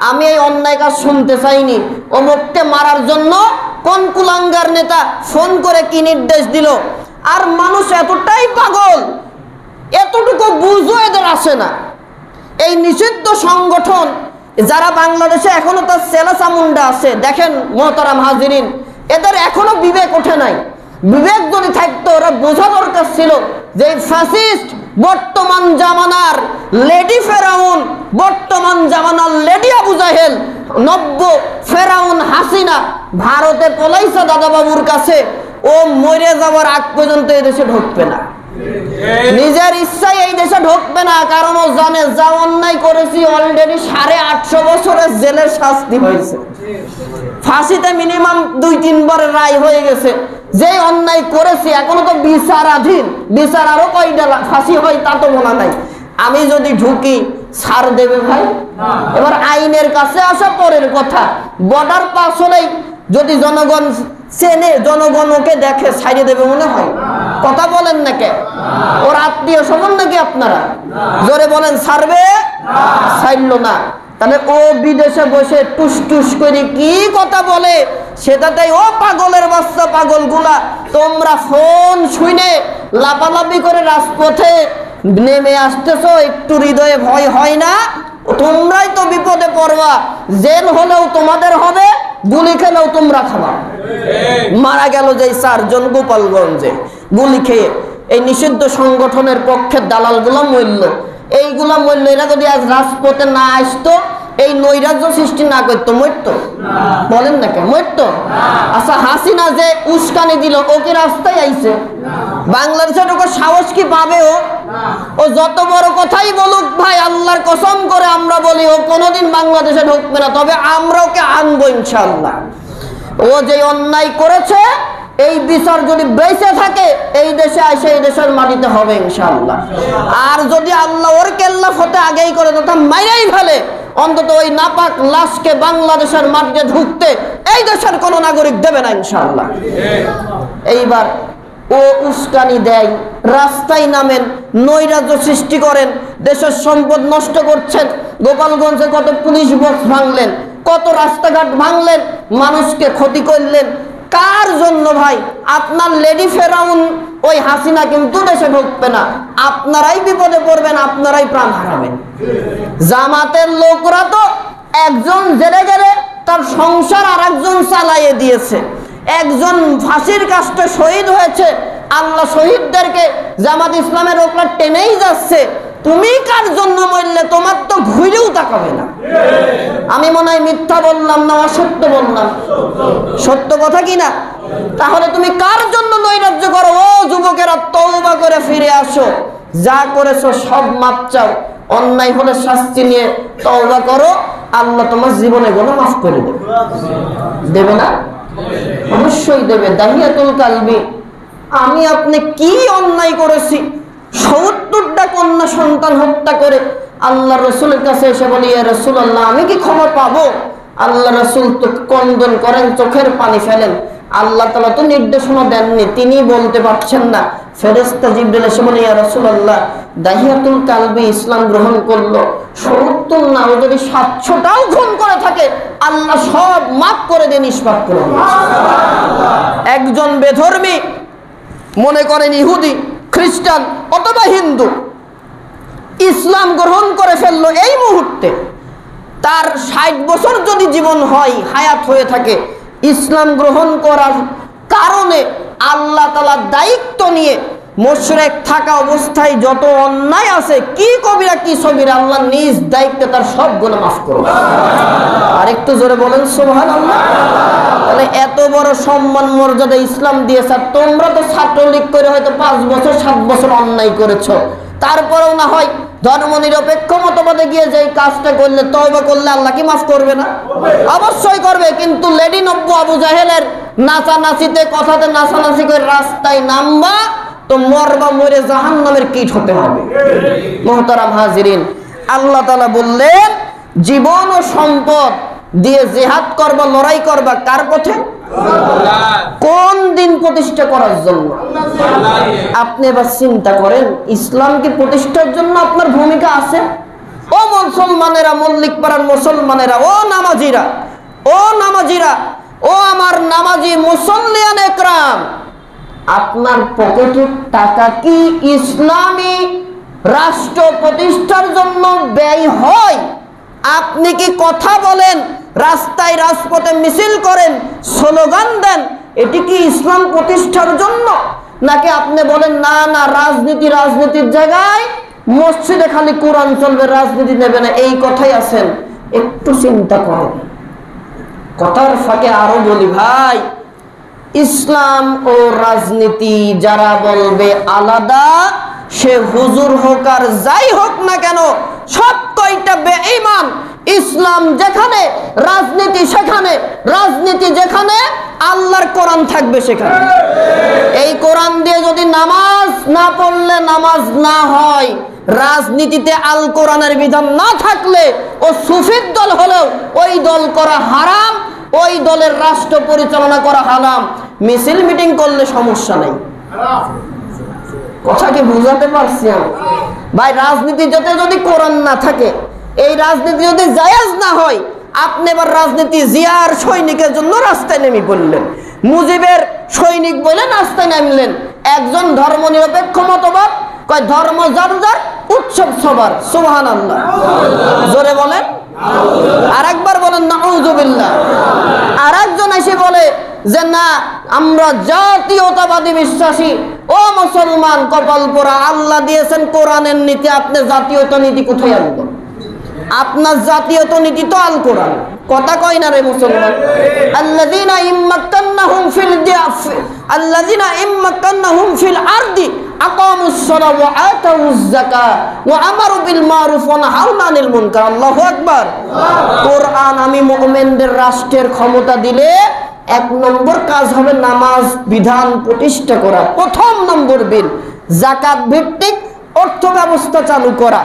আমি এই অন্যায় কাজ শুনতে চাইনি, অমুককে মারার জন্য কোন কুলাঙ্গার নেতা ফোন করে কি নির্দেশ দিল। আর মানুষ এতটাই পাগল, এতটুকু বুঝও এদের আসে না। এই নিষিদ্ধ সংগঠন যারা বাংলাদেশে এখনো তার সেলা চামুন্ডা আছে, দেখেন মোহতারাম হাজিরিন, এদের এখনো বিবেক ওঠে নাই। বিবেক যদি থাকতো ওরা বোঝা দরকার ছিল যে ফ্যাসিস্ট বর্তমান জামানার লেডি ফেরাউন, বর্তমান জামানার লেডি আবু জাহেল, নব্য ফেরাউন হাসিনা ভারতে পলাইছে দাদা বাবুর কাছে। ও মরে যাওয়ার আগ পর্যন্ত এদেশে ঢুকবে না। নিজের ইচ্ছায় এই দেশে ঢুকবে না, কারণ ও জানে যা অন্যায় করেছি অলরেডি 850 বছরের জেলের শাস্তি হয়েছে, ফাঁসিতে মিনিমাম 2-3 বারের রায় হয়ে গেছে। যে অন্যায় করেছি এখনো তো বিচারাধীন, বিচার আরো কয়টা ফাঁসি হয় তা তো বলা নাই। আমি যদি ঢুকি ছাড় দেবে ভাই? এবার আইনের কাছে আসা পরের কথা, বর্ডার পাস হলেই যদি জনগণ চেনে, জনগণ ওকে দেখে, ছাড়িয়ে দেবে মনে হয়? কথা বলেন না কে? ওর আত্মীয় স্বজন নাকি আপনারা? জোরে বলেন ছাড়বে? ছাড়লো না। তাহলে ও বিদেশে বসে টুস টুস করে কি কথা বলে, সেটাতেই ও পাগলের বাচ্চা পাগলগুলা তোমরা ফোন শুনে লাপালাপি করে রাজপথে নেমে আসতেছো, একটু হৃদয়ে ভয় হয় না? তোমরাই তো বিপদে পড়বা, জেল হলেও তোমাদের হবে, গুলি খেলেও তোমরা খাবা। মারা গেল যে 4 জন গোপালগঞ্জে গুলি খেয়ে, এই নিষিদ্ধ সংগঠনের পক্ষে দালালগুলা মরল। এইগুলা মরল, এরা যদি আজ রাজপথে না আসতো, এই নৈরাজ্য সৃষ্টি না করতো, মরতো? বলেন না কেন মরতো? আচ্ছা হাসিনা যে উস্কানি দিল, ও কি রাস্তায় আইছে? বাংলাদেশের ওকে সাহস কি পাবে? ও যত বড় কথাই বলুক ভাই, আল্লাহর কসম করে আমরা বলি ও কোনোদিন বাংলাদেশে ঢুকবে না, তবে আমরা ওকে আনবো ইনশাআল্লাহ। ও যে অন্যায় করেছে এই বিচার যদি বেঁচে থাকে এই দেশে আসে, এই দেশের মাটিতে হবে ইনশাআল্লাহ। আর যদি আল্লাহ ওর কেল্লা ফতে আগেই করে তথা মাইরাই ফেলে, অন্তত ওই নাপাক লাশকে বাংলাদেশের মাটিতে ঢুকতে এই দেশের কোন নাগরিক দেবে না ইনশাআল্লাহ। এইবার ও উস্কানি দেয়, রাস্তায় নামেন, নৈরাজ্য সৃষ্টি করেন, দেশের সম্পদ নষ্ট করছেন। গোপালগঞ্জে কত পুলিশ বক্স ভাঙলেন, কত রাস্তাঘাট ভাঙলেন, মানুষকে ক্ষতি করলেন। কার জন্য ভাই? আপনার লেডি ফেরাউন ওই হাসিনা কিন্তু দেশে ঢুকবে না, আপনারাই বিপদে পড়বেন, আপনারাই প্রাণ হারাবেন। জামাতের লোকরা তো একজন জেলে গেলে তার সংসার আর একজন চালাইয়ে দিয়েছে, একজন ফাঁসির কাস্টে শহীদ হয়েছে, আল্লাহ শহীদদেরকে জামাত ইসলামের লোকরা টেনেই যাচ্ছে। তুমি কার জন্য মরলে তোমার তো ঘুরেও তাকাবে না। আমি মনে হয় মিথ্যা বললাম না অসত্য বললাম? সত্য কথা কি না? তাহলে তুমি কার জন্য নৈরাজ্য করো? ও যুবকেরা তওবা করে ফিরে আসো, যা করেছো সব মাপ চাও, অন্যায় হলে শাস্তি নিয়ে তওবা করো, আল্লাহ তোমার জীবনে গুনাহ মাফ করে দেবে। দেবে না? অবশ্যই দেবে। দাহিয়াতুল কালবি, আমি আপনি কি অন্যায় করেছি? 70টা কন্যা সন্তান হত্যা করে আল্লাহ রসুলের কাছে এসে বলি, ইয়া রাসূলুল্লাহ আমি কি ক্ষমা পাবো? আল্লাহ রসুল তো কন্দন করেন, চোখের পানি ফেলেন। আল্লাহ তাআলা তো নির্দেশনা দেননি, তিনি বলতে পারছেন না। ফেরেশতা জিবরিল এসে বলে, ইয়া রাসূলুল্লাহ দাহিয়াতুল কালবি ইসলাম গ্রহণ করলো, 70 না, ও যদি 700টাও খুন করে থাকে আল্লাহ সব মাফ করে দিয়ে নিষ্পাপ করে দেন। একজন বেধর্মী, মনে করেন ইহুদি, খ্রিস্টান অথবা হিন্দু, ইসলাম গ্রহণ করে ফেললো এই মুহূর্তে, তার 60 বছর যদি জীবন হয়, হায়াত হয়ে থাকে, ইসলাম গ্রহণ করার কারণে আল্লাহ তাআলা দায়িত্ব নিয়ে মুশরিক থাকা অবস্থায় যত অন্যায় আছে, কি কবিরা কি সগীরা, আল্লাহ নিজ দায়িত্বে তার সব গুনাহ মাফ করবে। আর একটু জোরে বলেন সুবহানাল্লাহ। তাহলে এত বড় সম্মান মর্যাদা ইসলাম দিয়েছে। তোমরা তো ছাত্রলীগ করে হয়তো 5 বছর 7 বছর অন্যায় করেছো, তারপরেও না হয় ধর্মনিরপেক্ষ মতবাদে গিয়ে যে কাজটা করলে, তওবা করলে আল্লাহ কি মাফ করবে না? অবশ্যই করবে। কিন্তু লেডি নব্য আবু জাহেলের নাচানাচিতে, কথাতে নাচানাচি করে রাস্তায় নামবা তো মরবা, মরে জাহান্নামের কীট হতে হবে। মুহতারাম হাজিরিন, আল্লাহ তাআলা বললেন জীবন ও সম্পদ দিয়ে জিহাদ করবা, লড়াই করবা কার পথে? কোন দিন প্রতিষ্ঠা করার জন্য? আপনি এবার চিন্তা করেন, ইসলামকে প্রতিষ্ঠার জন্য আপনার ভূমিকা আছে? ও মুসলমানেরা, মল্লিক পাড়ার মুসলমানেরা, ও নামাজিরা, ও নামাজিরা, ও আমার নামাজি মুসল্লিয়ান একরাম, আপনার পকেটের টাকা কি ইসলামী রাষ্ট্র প্রতিষ্ঠার জন্য ব্যয় হয়? আপনি কি কথা বলেন, রাস্তায় রাজপথে মিছিল করেন, স্লোগান দেন, এটি কি ইসলাম প্রতিষ্ঠার জন্য? নাকি আপনি বলেন না না রাজনীতির জায়গায় মসজিদে খালি কোরআন চলবে, রাজনীতি নেবে না, এই কথাই আছেন? একটু চিন্তা করেন। কথার ফাঁকে আরো বলি ভাই, ইসলাম ও রাজনীতি যারা বলবে আলাদা, সে হুজুর হোক আর যাই হোক না কেন, সব কয়টা বেঈমান। ইসলাম যেখানে, রাজনীতি সেখানে, রাজনীতি যেখানে, আল্লাহর কোরআন থাকবে সেখানে। এই কোরআন দিয়ে যদি নামাজ না পড়লে নামাজ না হয়, রাজনীতিতে আল কোরআনের বিধান না থাকলে ও সুফির দল হলেও ওই দল করা হারাম, ওই দলের রাষ্ট্র পরিচালনা করা হারাম। মিছিল মিটিং করলে সমস্যা নেই। কথা কি বুঝাতে পারছি আমি? ভাই, রাজনীতি যদি কোরআন না থাকে, এই রাজনীতি যদি জায়েজ না হয়, আপনি এবার রাজনীতি জিয়ার সৈনিকের জন্য রাস্তায় নেমে পড়লেন, মুজিবের সৈনিক বলে রাস্তায় নামলেন। একজন ধর্ম নিরপেক্ষ মতবাদ কয় ধর্ম যার যার, উৎসব সবার। সুবহানাল্লাহ, জোরে বলেন। আর একবার বলেন নাউযুবিল্লাহ। আর একজন এসে বলে যে না, আমরা জাতীয়তাবাদী বিশ্বাসী। ও মুসলমান কপাল পোড়া, আল্লাহ দিয়েছেন কোরআনের নীতি, আপনি জাতীয়তা নীতি কোথায় আনবেন? আপনার জাতীয়তা নীতি তো আল কোরআন। কথা কয় না রে মুসলমান। আল্লাযীনা ইম্মাক্কান্নাহুম ফিল আরদি আকামুস সালাহ ওয়া আতাউজ যাকাত ওয়া আমারু বিল মারুফ ওয়া নাহাউ আনিল মুনকার। আল্লাহু আকবার। কোরআন আমি মুমিনদের রাষ্ট্রের ক্ষমতা দিলে 1 নম্বর কাজ হবে নামাজ বিধান প্রতিষ্ঠা করা, 1 নম্বর বিল। যাকাত ভিত্তিক অর্থ ব্যবস্থা চালু করা,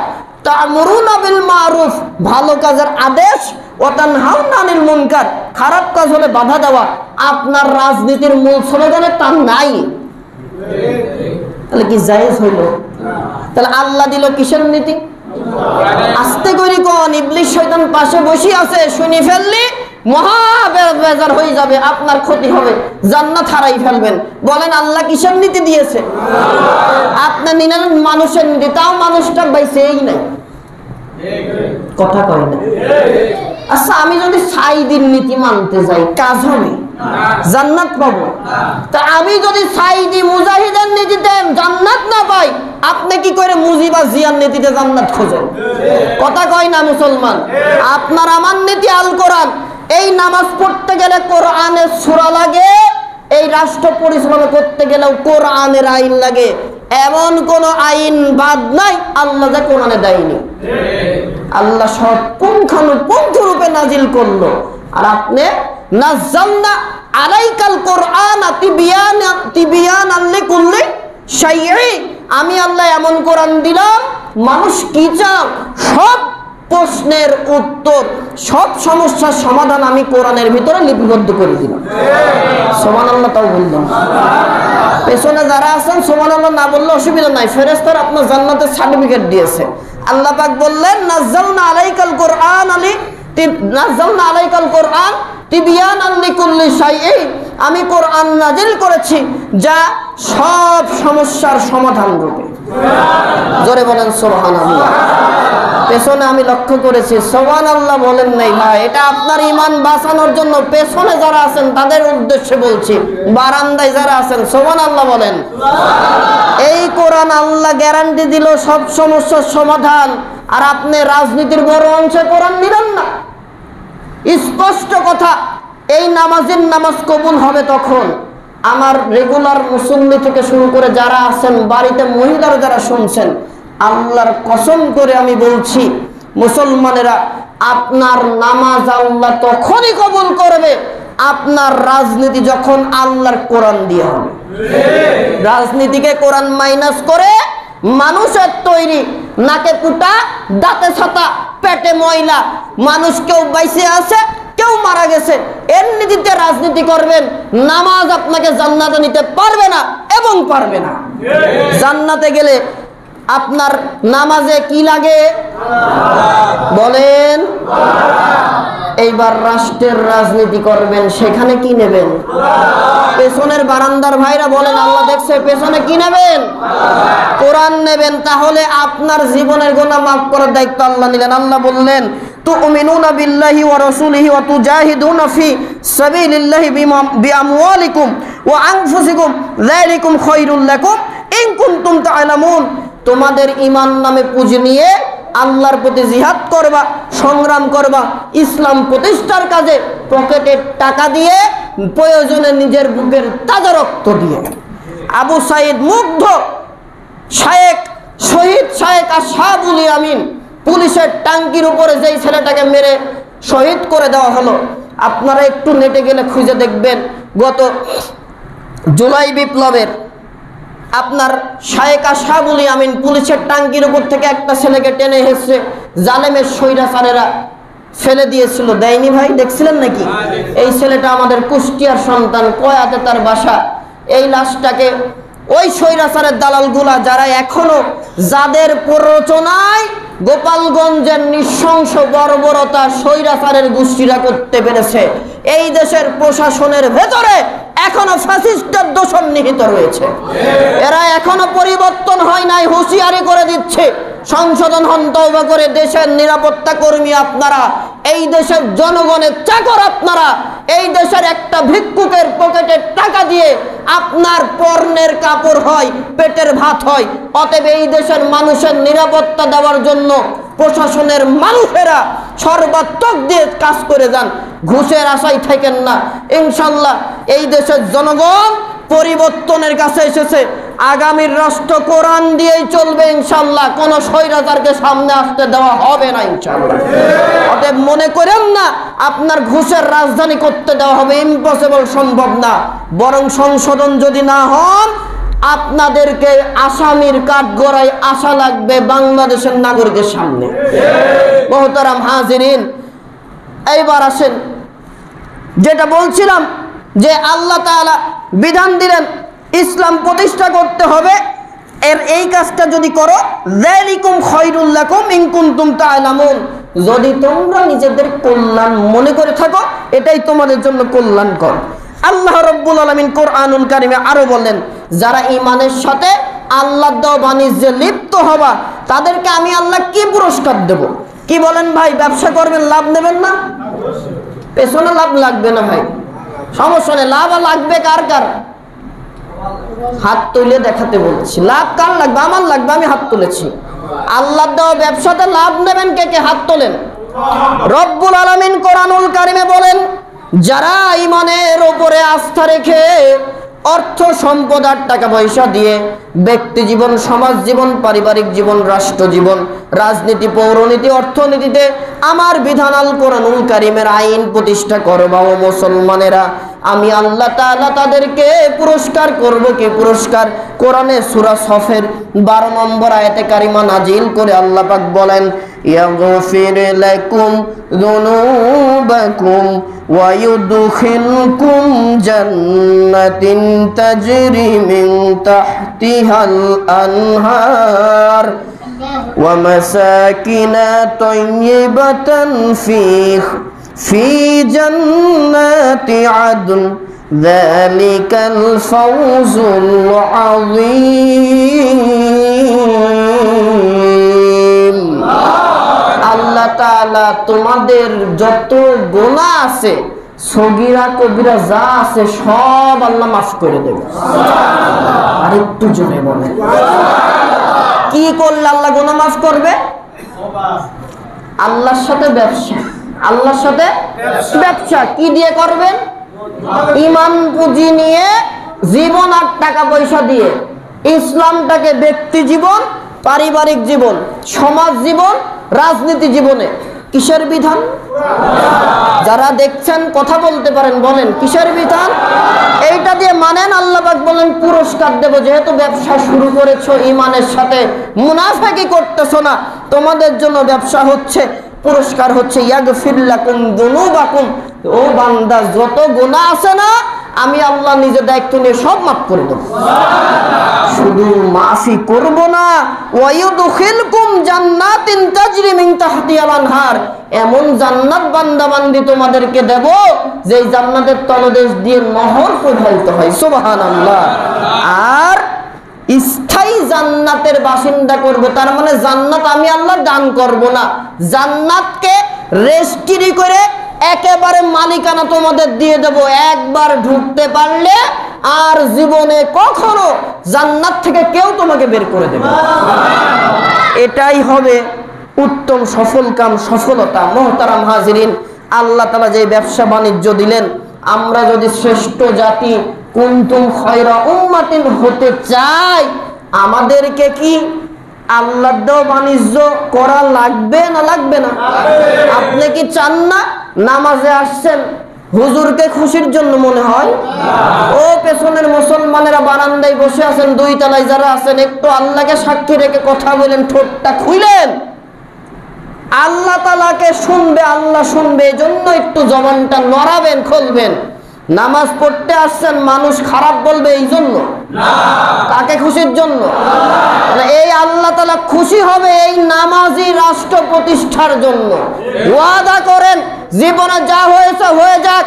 তা'মুরুনা বিল মারুফ ভালো কাজের আদেশ, ওয়া তানহাউনা আনিল মুনকার খারাপ কাজ হলে বাধা দেওয়া। আপনার রাজনীতির মূল স্লোগানে তা নাই, তাহলে কি জায়েজ হইল? তাহলে আল্লাহ দিল কিসের নীতি? আস্তে করে কোন, ইবলিস শয়তান পাশে বসে আছে, শুনি ফেললি মহা বেজার হয়ে যাবে, আপনার ক্ষতি হবে, জান্নাত হারাই ফেলবেন। বলেন আল্লাহ কিসের নীতি দিয়েছে? আপনি নিলেন মানুষের নীতি, তাও মানুষটা বাইছেই নাই। কথা কয় না। আচ্ছা, আমি যদি সাইদির নীতি মানতে যাই, কাজ হবে? জান্নাত পাবো? তা আমি যদি সাইদি মুজাহিদের নীতিতে জান্নাত না পাই, আপনি কি করে মুজিবা জিয়ার নীতিতে জান্নাত খোঁজেন? কথা কয় না মুসলমান। আপনার আমার নীতি আল কোরআন। এই নামাজ পড়তে গেলে কোরআনের সূরা লাগে, এই রাষ্ট্র পরিচালনা করতে গেলেও কোরআনের আইন লাগে। এমন কোন আইন বাদ নাই আল্লাহ যে কোরআনে দেয়নি। আল্লাহ সব পুঙ্খানুপুঙ্খ রূপে নাজিল করলো। আর আপনি নাযালনা আলাইকাল কোরআন তিবিয়ানান লিকুল্লি শাইইন, আমি আল্লাহ এমন কোরআন দিলাম, মানুষ কি চাও সব প্রশ্নের উত্তর, সব সমস্যার সমাধান আমি কোরআনের ভিতরে লিপিবদ্ধ করে দিলাম। সুবহানাল্লাহ, তাও বললাম। পেছনে যারা আছেন সুবহানাল্লাহ না বললে অসুবিধা নাই, ফেরেশতারা আপনার জান্নাতের সার্টিফিকেট দিয়েছে। আল্লাহ পাক বললেন নাযালনা আলাইকাল কোরআন তিবিয়ানান লিকুল্লি শাইইন, আমি কোরআন নাজিল করেছি যা সব সমস্যার সমাধান রূপে। জোরে বলেন সুবহানাল্লাহ। পেছনে আমি লক্ষ্য করেছি সুবহানাল্লাহ বলেন নাই ভাই, এটা আপনার ঈমান বাঁচানোর জন্য। পেছনে যারা আছেন তাদের উদ্দেশ্যে বলছি, বারান্দায় যারা আছেন সুবহানাল্লাহ বলেন। এই কোরআন আল্লাহ গ্যারান্টি দিল সব সমস্যার সমাধান, আর আপনি রাজনীতির বড় অংশে কোরআন নিলেন না। স্পষ্ট কথা, এই নামাজের নামাজ কবুল হবে তখন আমার রেগুলার মুসল্লি থেকে শুরু করে যারা আছেন, বাড়িতে মহিলারা যারা শুনছেন, আল্লাহর কসম করে আমি বলছি মুসলমানেরা, আপনার নামাজ আল্লাহ তখনই কবুল করবে আপনার রাজনীতি যখন আল্লাহর কোরআন দিয়ে হবে। রাজনীতিকে কোরআন মাইনাস করে মানুষের তৈরি, নাকে কুটা, দাঁতে ছাতা, পেটে ময়লা, মানুষ কেউ বাইসে আছে, কেউ মারা গেছে, এর নীতিতে রাজনীতি করবেন, নামাজ আপনাকে জান্নাতে নিতে পারবে না এবং পারবে না। জান্নাতে গেলে আপনার নামাজে কি লাগে বলেন? এইবার রাষ্ট্রের রাজনীতি করবেন, সেখানে কি নেবেন? পেছনের বারান্দার ভাইরা বলেন, আল্লাহ দেখছে, পেছনে কি নেবেন? কোরআন নেবেন। তাহলে আপনার জীবনের গুনাহ মাফ করার দায়িত্ব আল্লাহ নিলেন। আল্লাহ বললেন তুমিনুনা বিল্লাহি ওয়া রাসূলিহি ওয়া তুজাহিদুনা ফি সাবিলিল্লাহি বিআমওয়ালিকুম ওয়া আনফুসিকুম যালিকুম খায়রুল লাকুম ইন কুনতুম তা'লামুন। তোমাদের ঈমান নামে পুঁজি নিয়ে আল্লাহর প্রতি জিহাদ করবা, সংগ্রাম করবা, ইসলাম প্রতিষ্ঠার কাজে পকেটের টাকা দিয়ে প্রয়োজনে নিজের বুকের তাজা রক্ত দিয়ে। আবু সাইদ মুগ্ধ, শহীদ শায়েখ আসহাবুল ইয়ামিন, পুলিশের ট্যাঙ্কির উপরে যেই ছেলেটাকে মেরে শহীদ করে দেওয়া হলো, আপনারা একটু নেটে গেলে খুঁজে দেখবেন গত জুলাই বিপ্লবের আপনার শায়েখ আসহাবুল ইয়ামিন পুলিশের ট্যাঙ্কির উপর থেকে একটা ছেলেকে টেনে হেসে জালেমের স্বৈরাচারেরা ফেলে দিয়েছিল, দেয়নি ভাই? দেখছিলেন নাকি? এই ছেলেটা আমাদের কুষ্টিয়ার সন্তান, কয়াতে তার বাসা। এই লাশটাকে ওই স্বৈরাচারের দালালগুলা যারা এখনো যাদের প্ররোচনায় গোপালগঞ্জের নৃশংস বর্বরতা স্বৈরাচারের গোষ্ঠীরা করতে পেরেছে, এই দেশের প্রশাসনের ভেতরে এখনো ফ্যাসিস্টের দোষণ নিহিত রয়েছে। এরা এখনো পরিবর্তন হয় নাই, হুঁশিয়ারি করে দিচ্ছে, সংশোধন হন, তওবা করে। দেশের নিরাপত্তা কর্মী আপনারা, এই দেশের জনগণের চাকর আপনারা, এই দেশের একটা ভিক্ষুকের পকেটের টাকা দিয়ে আপনার পর্নের কাপড় হয়, পেটের ভাত হয়। অতএব এই দেশের মানুষের নিরাপত্তা দেওয়ার জন্য প্রশাসনের মানুষেরা সর্বাত্মক দিয়ে কাজ করে যান, ঘুষের আশায় থাকেন না। ইনশাল্লাহ এই দেশের জনগণ পরিবর্তনের কাছে এসেছে, আগামীর রাষ্ট্র কোরআন দিয়েই চলবে ইনশাল্লাহ, কোন স্বৈরাচারকে সামনে আসতে দেওয়া হবে না ইনশাল্লাহ। অতএব মনে করেন না আপনার ঘুষের রাজধানী করতে দেওয়া হবে, ইম্পসিবল, সম্ভব না। বরং সংশোধন যদি না হন, আপনাদেরকে আসামির কাঠগড়ায় আসা লাগবে বাংলাদেশের নাগরিকের সামনে। মোহতারাম হাজিরিন, এইবার আসেন, যেটা বলছিলাম যে আল্লাহ তাআলা বিধান দিলেন ইসলাম প্রতিষ্ঠা করতে হবে, এই কাজটা যদি করো, যালিকুম খায়রুল লাকুম ইন কুনতুম তা'লামুন, যদি তোমরা নিজেদের কল্যাণ মনে করে থাকো, এটাই তোমাদের জন্য কল্যাণকর। আল্লাহ রাব্বুল আলামিন কোরআনুল কারীমে আরো বলেন, যারা ঈমানের সাথে আল্লাহর দেওয়া বাণিজ্যে লিপ্ত হবা, তাদেরকে আমি আল্লাহ কি পুরস্কার দেব? কি বলেন ভাই? ব্যবসা করবেন, লাভ নেবেন না? পেছনে লাভ লাগবে না ভাই, সমস্যা নেই। লাভ লাগবে কার কার? হাত তুলে দেখাতে বলছি। লাভ কার লাগবে? আমার লাগবে, আমি হাত তুলেছি। আল্লাহর দেওয়া ব্যবসাতে লাভ নেবেন কে কে? হাত তোলেন। রব্বুল আলামিন কোরআনুল কারীমে বলেন, যারা ঈমানের উপরে আস্থা রেখে অর্থ সম্পদ আর টাকা পয়সা দিয়ে ব্যক্তি জীবন, সমাজ জীবন, পারিবারিক জীবন, রাষ্ট্র জীবন, রাজনীতি, পৌরনীতি, অর্থনীতিতে আমার বিধান আল কোরআনুল কারীমের আইন প্রতিষ্ঠা করবা ও মুসলমানেরা, আমি আল্লাহ তাআলা তাদেরকে পুরস্কার করব। কি পুরস্কার? কোরআনে সূরা সফের 12 নম্বর আয়াতে কারিমা নাজিল করে আল্লাহ পাক বলেন, ইয়াগফির লাকুম যুনুবাকুম ওয়া ইউদখিলকুম জান্নাতিন তাজরি মিন তাহতিহাল আনহার ওয়া মাসাকিনা তাইয়্যিবাতান ফি জান্নাতি আদন যালিকাল ফাওজুল আযীম। আল্লাহ তাআলা তোমাদের যত গুনাহ আছে, সগীরা কবিরা যা আছে, সব আল্লাহ মাফ করে দেবে। আর একটু জোরে বলেন, কি করলে আল্লাহ গুনাহ মাফ করবে? আল্লাহর সাথে ব্যবসা। আল্লাহর সাথে ব্যবসা কি দিয়ে করবেন? ঈমান পুঁজি নিয়ে, জীবন আর টাকা পয়সা দিয়ে ইসলামটাকে ব্যক্তি জীবন, পারিবারিক জীবন, সমাজ জীবন, রাজনীতি জীবনে কিসের বিধান? যারা দেখছেন কথা বলতে পারেন, বলেন কিসের বিধান? এইটা দিয়ে মানেন, আল্লাহ পাক বলেন পুরস্কার দেব। যেহেতু ব্যবসা শুরু করেছো ঈমানের সাথে, মুনাফিকি করতেছো না, তোমাদের জন্য ব্যবসা হচ্ছে, পুরস্কার হচ্ছে ইয়াগফির লাকুম যুনুবাকুম। ও বান্দা, যত গুনাহ আছে না, আমি আল্লাহ নিজে দায়িত্ব নিয়ে সব মাফ করে দেব। শুধু মাফি করব না, ওয়া ইউদখিলকুম জান্নাতিন তাজরি মিন তাহতিহাল আনহার, এমন জান্নাত বান্দা বান্দি তোমাদেরকে দেব যে জান্নাতের তলদেশ দিয়ে নহর প্রবাহিত হয়। সুবহানাল্লাহ। আর স্থায়ী জান্নাতের বাসিন্দা করব। তার মানে জান্নাত আমি আল্লাহ দান করব না, জান্নাতকে রেস্ট্রি করে একেবারে মালিকানা তোমাদের দিয়ে দেব। একবার ঢুকতে পারলে আর জীবনে কখনো জান্নাত থেকে কেউ তোমাকে বের করে দেবে। এটাই হবে উত্তম সফল কাম, সফলতা। মুহতারাম হাজিরিন, আল্লাহ তাআলা যে ব্যবসা বাণিজ্য দিলেন, আমরা যদি শ্রেষ্ঠ জাতি কুনতুম খায়রা উম্মাতিন হতে চাই, আমাদেরকে কি আল্লাহর দেওয়া বাণিজ্য করা লাগবে না লাগবে না? আপনি কি চান না নামাজে আসছেন হুজুরকে খুশির জন্য মনে হয়? ও পেছনের মুসলমানেরা বারান্দায় বসে আছেন, দুই তলায় যারা আছেন, একটু আল্লাহকে সাক্ষী রেখে কথা বলেন, ঠোঁটটা খুইলেন। আল্লাহ তাআলাকে শুনবে, আল্লাহ শুনবে, এজন্য একটু জবানটা নড়াবেন, খুলবেন। নামাজ পড়তে আসছেন, মানুষ খারাপ বলবে এই জন্য না, কাকে খুশির জন্য? এই আল্লাহ তাআলা খুশি হবে এই নামাজি রাষ্ট্র প্রতিষ্ঠার জন্য। ওয়াদা করেন জীবনে যা হয়েছে হয়ে যাক,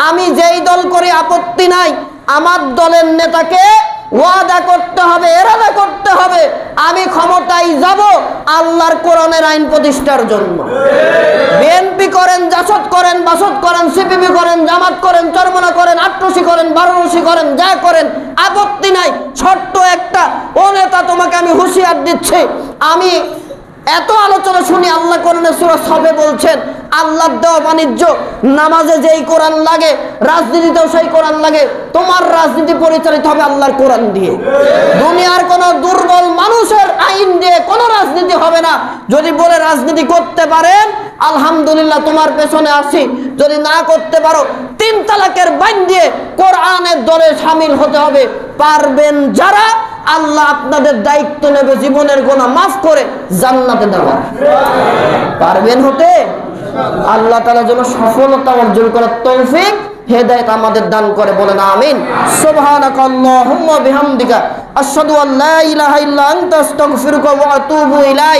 আমি যেই দল করি আপত্তি নাই, আমার দলের নেতাকে ওয়াদা করতে হবে, এরাদা করতে হবে, আমি ক্ষমতায় যাব আল্লাহর কোরআনের আইন প্রতিষ্ঠার জন্য। বিএনপি করেন, জাসদ করেন, বাসদ করেন, সিপিবি করেন, জামাত করেন, চরমনা করেন, আটরশি করেন, বারোরশি করেন, যা করেন আপত্তি নাই। ছোট্ট একটা ও নেতা, তোমাকে আমি হুঁশিয়ার দিচ্ছি, আমি এত আলোচনা শুনি, আল্লাহ কোরআনে সূরা সফে বলছেন আল্লাহর দেওয়া বাণিজ্য, নামাজে যেই কোরআন লাগে রাজনীতিতেও সেই কোরআন লাগে। তোমার রাজনীতি পরিচালিত হবে আল্লাহর কোরআন দিয়ে। দুনিয়ার কোন দুর্বল মানুষের আইন দিয়ে কোন রাজনীতি হবে না। যদি বলে রাজনীতি করতে পারেন আলহামদুলিল্লাহ, তোমার পেছনে আছি। যদি না করতে পারো 3 তালাকের বাইন দিয়ে কোরআনের দলে শামিল হতে হবে। পারবেন যারা, আল্লাহ আপনাদের দায়িত্ব নেবে জীবনের গুনাহ মাফ করে জান্নাতে দেওয়া। পারবেন হতে? আল্লাহ তাআলা যেন সফলতা অর্জন করার তৌফিক হেদায়েত আমাদের দান করে, বলেন আমিন। সুবহানাকাল্লাহুম্মা বিহামদিকা আশহাদু আল্লা ইলাহা ইল্লা আনতা আস্তাগফিরুকা ওয়া আতুবু ইলাইক।